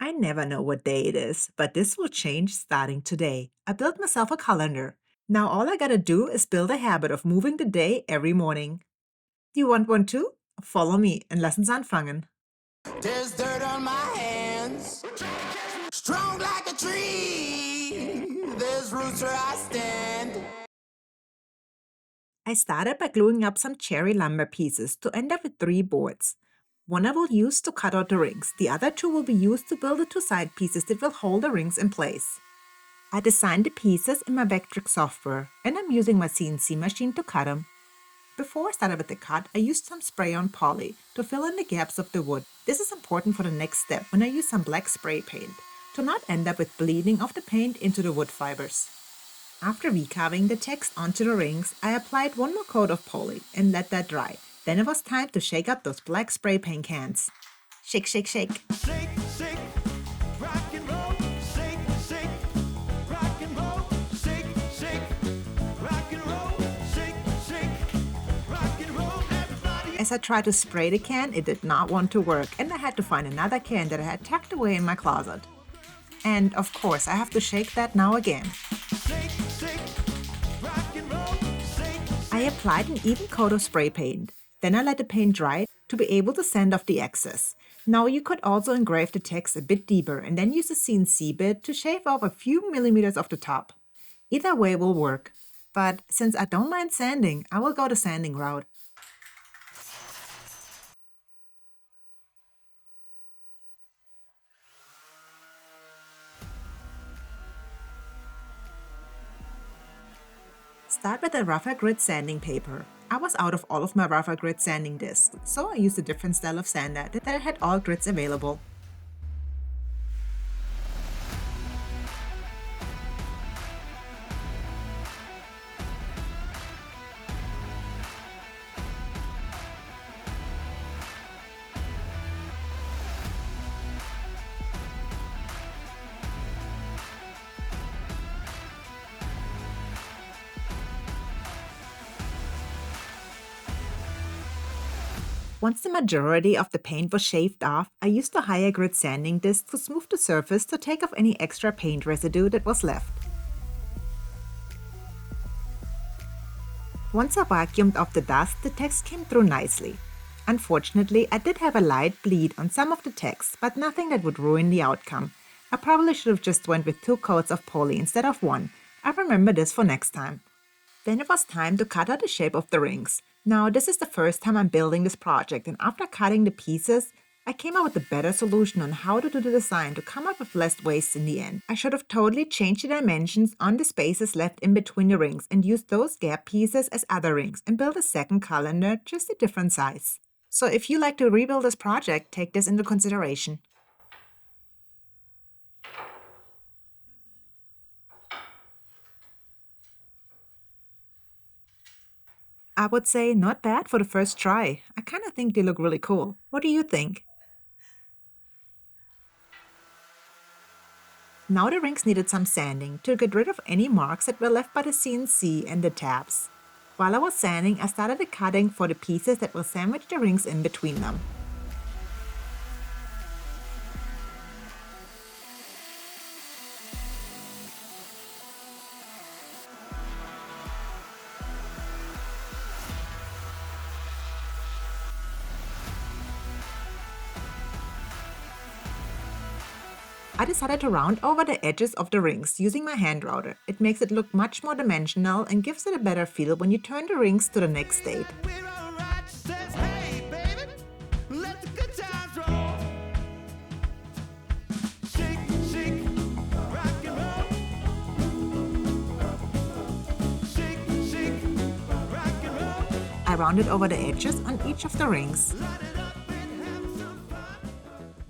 I never know what day it is, but this will change starting today. I built myself a calendar. Now all I gotta do is build a habit of moving the day every morning. Do you want one too? Follow me and lass uns anfangen. There's dirt on my hands, strong like a tree. There's roots where I stand. I started by gluing up some cherry lumber pieces to end up with 3 boards. One I will use to cut out the rings. The other 2 will be used to build the 2 side pieces that will hold the rings in place. I designed the pieces in my Vectric software, and I'm using my CNC machine to cut them. Before I started with the cut, I used some spray-on poly to fill in the gaps of the wood. This is important for the next step when I use some black spray paint to not end up with bleeding of the paint into the wood fibers. After recarving the text onto the rings, I applied one more coat of poly and let that dry. Then it was time to shake up those black spray paint cans. Shake, shake, shake. Shake, shake, rock and roll. Shake, shake, rock and roll. Shake, shake, rock and roll. Shake, shake, rock and roll. Everybody. As I tried to spray the can, it did not want to work, and I had to find another can that I had tucked away in my closet. And of course, I have to shake that now again. Shake, shake, rock and roll. Shake, I applied an even coat of spray paint. Then I let the paint dry to be able to sand off the excess. Now you could also engrave the text a bit deeper and then use a CNC bit to shave off a few millimeters of the top. Either way will work. But since I don't mind sanding, I will go the sanding route. Start with a rougher grit sanding paper. I was out of all of my rougher grit sanding discs, so I used a different style of sander that had all grits available. Once the majority of the paint was shaved off, I used a higher grit sanding disc to smooth the surface to take off any extra paint residue that was left. Once I vacuumed off the dust, the text came through nicely. Unfortunately, I did have a light bleed on some of the text, but nothing that would ruin the outcome. I probably should have just went with 2 coats of poly instead of 1. I remember this for next time. Then it was time to cut out the shape of the rings. Now, this is the first time I'm building this project, and after cutting the pieces, I came up with a better solution on how to do the design to come up with less waste in the end. I should have totally changed the dimensions on the spaces left in between the rings and used those gap pieces as other rings and build a second calendar just a different size. So if you like to rebuild this project, take this into consideration. I would say not bad for the first try. I kind of think they look really cool. What do you think? Now the rings needed some sanding to get rid of any marks that were left by the CNC and the tabs. While I was sanding, I started the cutting for the pieces that will sandwich the rings in between them. I decided to round over the edges of the rings using my hand router. It makes it look much more dimensional and gives it a better feel when you turn the rings to the next state. we're alright. Says, hey, baby, let the good times roll. Shake, shake, rock and roll. Shake, shake, rock and roll. I rounded over the edges on each of the rings. Light it up and have some fun.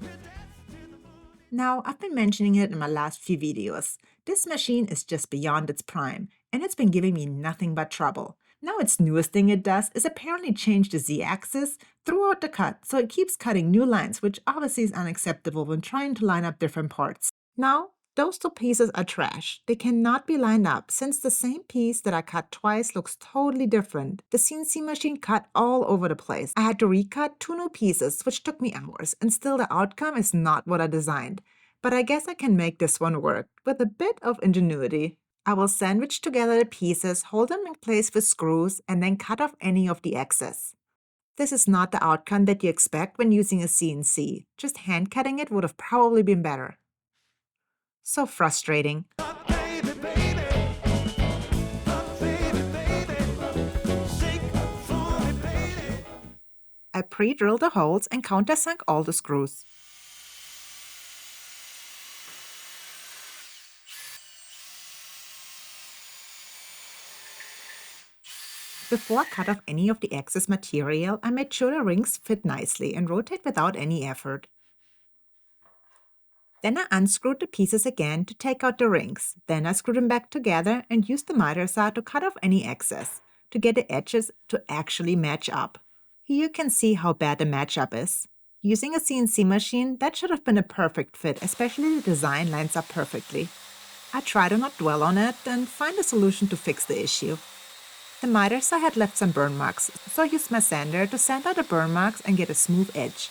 We're dancing to the moon. Now, I've been mentioning it in my last few videos. This machine is just beyond its prime, and it's been giving me nothing but trouble. Now its newest thing it does is apparently change the z-axis throughout the cut, so it keeps cutting new lines, which obviously is unacceptable when trying to line up different parts. Now, those 2 pieces are trash. They cannot be lined up since the same piece that I cut twice looks totally different. The CNC machine cut all over the place. I had to recut 2 new pieces, which took me hours, and still the outcome is not what I designed. but I guess I can make this one work with a bit of ingenuity. I will sandwich together the pieces, hold them in place with screws, and then cut off any of the excess. This is not the outcome that you expect when using a CNC. Just hand cutting it would have probably been better. So frustrating. Baby, baby, baby, baby, shake for me, baby. I pre-drilled the holes and countersunk all the screws. Before I cut off any of the excess material, I made sure the rings fit nicely and rotate without any effort. Then I unscrewed the pieces again to take out the rings. Then I screwed them back together and used the miter saw to cut off any excess, to get the edges to actually match up. Here you can see how bad the matchup is. Using a CNC machine, that should have been a perfect fit, especially the design lines up perfectly. I try to not dwell on it and find a solution to fix the issue. The miter saw had left some burn marks, so I used my sander to sand out the burn marks and get a smooth edge.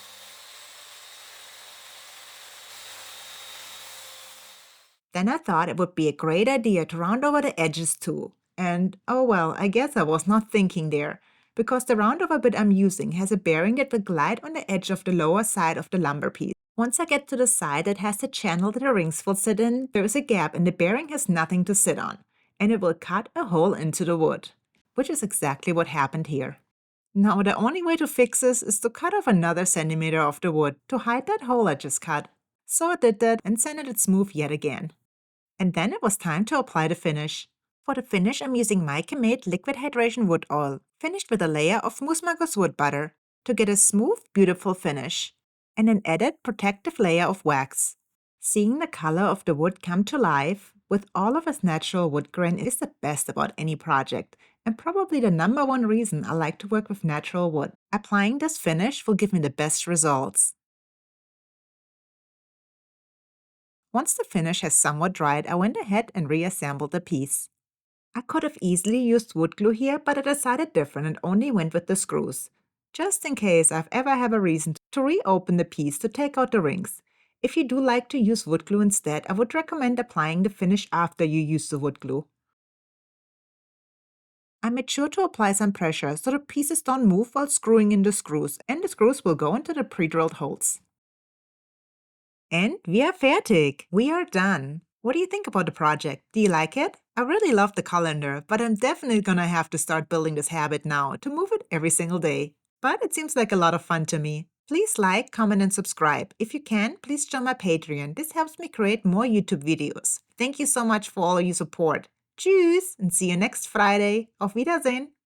Then I thought it would be a great idea to round over the edges too. And oh well, I guess I was not thinking there, because the roundover bit I'm using has a bearing that will glide on the edge of the lower side of the lumber piece. Once I get to the side that has the channel that the rings will sit in, there is a gap and the bearing has nothing to sit on, and it will cut a hole into the wood, which is exactly what happened here. Now the only way to fix this is to cut off another centimeter of the wood to hide that hole I just cut. So I did that and sanded it smooth yet again. And then it was time to apply the finish. For the finish, I'm using MeikeMade Liquid Hydration Wood Oil, finished with a layer of Musmagus wood butter, to get a smooth, beautiful finish, and an added protective layer of wax. Seeing the color of the wood come to life, with all of its natural wood grain, is the best about any project, and probably the #1 reason I like to work with natural wood. Applying this finish will give me the best results. Once the finish has somewhat dried, I went ahead and reassembled the piece. I could have easily used wood glue here, but I decided different and only went with the screws, just in case I've ever have a reason to reopen the piece to take out the rings. If you do like to use wood glue instead, I would recommend applying the finish after you use the wood glue. I made sure to apply some pressure so the pieces don't move while screwing in the screws, and the screws will go into the pre-drilled holes. And we are fertig! We are done! What do you think about the project? Do you like it? I really love the calendar, but I'm definitely gonna have to start building this habit now to move it every single day. But it seems like a lot of fun to me. Please like, comment, and subscribe. If you can, please join my Patreon. This helps me create more YouTube videos. Thank you so much for all your support. Tschüss and see you next Friday. Auf Wiedersehen!